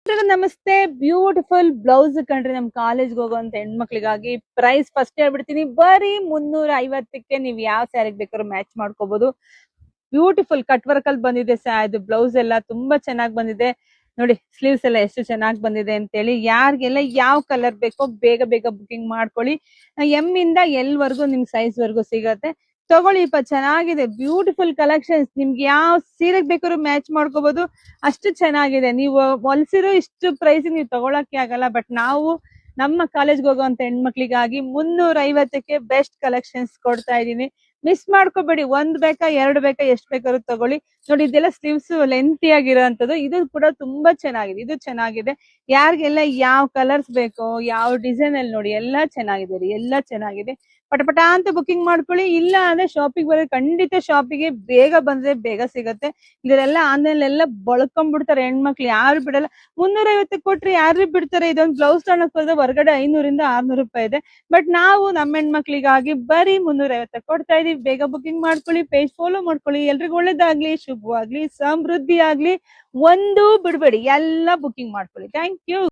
ಎಲ್ರಿಗೂ ನಮಸ್ತೆ. Beautiful blouse ಕಂಡ್ರಿ ನಮ್ ಕಾಲೇಜ್ಗೆ ಹೋಗುವಂತ ಹೆಣ್ಮಕ್ಳಿಗಾಗಿ ಪ್ರೈಸ್ ಫಸ್ಟ್ ಹೇಳ್ಬಿಡ್ತೀನಿ. ಬರೀ 350ಕ್ಕೆ ನೀವು ಯಾವ ಸ್ಯಾರಿಗೆ ಬೇಕಾದ್ರೂ ಮ್ಯಾಚ್ ಮಾಡ್ಕೋಬಹುದು. ಬ್ಯೂಟಿಫುಲ್ ಕಟ್ ವರ್ಕ್ ಅಲ್ಲಿ ಬಂದಿದೆ ಇದು ಬ್ಲೌಸ್ ಎಲ್ಲ ತುಂಬಾ ಚೆನ್ನಾಗಿ ಬಂದಿದೆ ನೋಡಿ. ಸ್ಲೀವ್ಸ್ ಎಲ್ಲ ಎಷ್ಟು ಚೆನ್ನಾಗಿ ಬಂದಿದೆ ಅಂತೇಳಿ. ಯಾರಿಗೆಲ್ಲ ಯಾವ ಕಲರ್ ಬೇಕೋ ಬೇಗ ಬೇಗ ಬುಕಿಂಗ್ ಮಾಡ್ಕೊಳ್ಳಿ. ಎಂ ಇಂದ ಎಲ್ ವರ್ಗು ನಿಮ್ ಸೈಜ್ ವರ್ಗು ಸಿಗತ್ತೆ. ತಗೊಳ್ಳಿ, ಚೆನ್ನಾಗಿದೆ. Beautiful collections. ನಿಮ್ಗೆ ಯಾವ ಸೀರೆಗೆ ಬೇಕಾದ್ರೂ ಮ್ಯಾಚ್ ಮಾಡ್ಕೋಬಹುದು. ಅಷ್ಟು ಚೆನ್ನಾಗಿದೆ. ನೀವು ಹೊಲ್ಸಿರೋ ಇಷ್ಟು ಪ್ರೈಸ್ ನೀವು ತಗೊಳಕ್ಕೆ ಆಗಲ್ಲ. ಬಟ್ ನಾವು ನಮ್ಮ ಕಾಲೇಜ್ಗೆ ಹೋಗುವಂತ ಹೆಣ್ಮಕ್ಳಿಗಾಗಿ 350ಕ್ಕೆ ಬೆಸ್ಟ್ ಕಲೆಕ್ಷನ್ಸ್ ಕೊಡ್ತಾ ಇದೀನಿ. ಮಿಸ್ ಮಾಡ್ಕೋಬೇಡಿ. ಒಂದ್ ಬೇಕಾ ಎರಡು ಬೇಕಾ ಎಷ್ಟ್ ಬೇಕಾದ್ರೂ ತಗೊಳ್ಳಿ. ನೋಡಿ, ಇದೆಲ್ಲ ಸ್ಲೀವ್ಸ್ ಲೆಂತಿ ಆಗಿರೋಂಥದ್ದು. ಇದು ಕೂಡ ತುಂಬಾ ಚೆನ್ನಾಗಿದೆ. ಇದು ಚೆನ್ನಾಗಿದೆ. ಯಾರಿಗೆಲ್ಲ ಯಾವ ಕಲರ್ಸ್ ಬೇಕೋ, ಯಾವ ಡಿಸೈನ್ ಅಲ್ಲಿ ನೋಡಿ ಎಲ್ಲಾ ಚೆನ್ನಾಗಿದೆ ರೀ. ಎಲ್ಲಾ ಚೆನ್ನಾಗಿದೆ. ಪಟಪಟ ಅಂತ ಬುಕಿಂಗ್ ಮಾಡ್ಕೊಳ್ಳಿ. ಇಲ್ಲ ಅಂದ್ರೆ ಶಾಪಿಗೆ ಬರೋದು ಖಂಡಿತ ಶಾಪಿಗೆ ಬೇಗ ಬಂದ್ರೆ ಬೇಗ ಸಿಗತ್ತೆ. ಇದರೆಲ್ಲ ಆನ್ಲೈನ್ ಎಲ್ಲ ಬಳ್ಕೊಂಡ್ಬಿಡ್ತಾರೆ ಹೆಣ್ಮಕ್ಳು. ಯಾರು ಬಿಡಲ್ಲ. 350 ಕೊಟ್ರಿ ಯಾರು ಬಿಡ್ತಾರೆ? ಇದೊಂದು ಬ್ಲೌಸ್ ತಗೊಳಕ್ ಹೋದ್ರೆ ಹೊರಗಡೆ 500 600 ರೂಪಾಯಿ ಇದೆ. ಬಟ್ ನಾವು ನಮ್ಮ ಹೆಣ್ಮಕ್ಳಿಗಾಗಿ ಬರೀ 350 ಕೊಡ್ತಾ ಇದೀವಿ. ಬೇಗ ಬುಕಿಂಗ್ ಮಾಡ್ಕೊಳ್ಳಿ. ಪೇಜ್ ಫಾಲೋ ಮಾಡ್ಕೊಳ್ಳಿ. ಎಲ್ರಿಗೂ ಒಳ್ಳೇದಾಗ್ಲಿ, ಶುಭವಾಗ್ಲಿ, ಸಮೃದ್ಧಿ ಆಗ್ಲಿ. ಒಂದು ಬಿಡ್ಬೇಡಿ, ಎಲ್ಲ ಬುಕಿಂಗ್ ಮಾಡ್ಕೊಳ್ಳಿ. Thank you.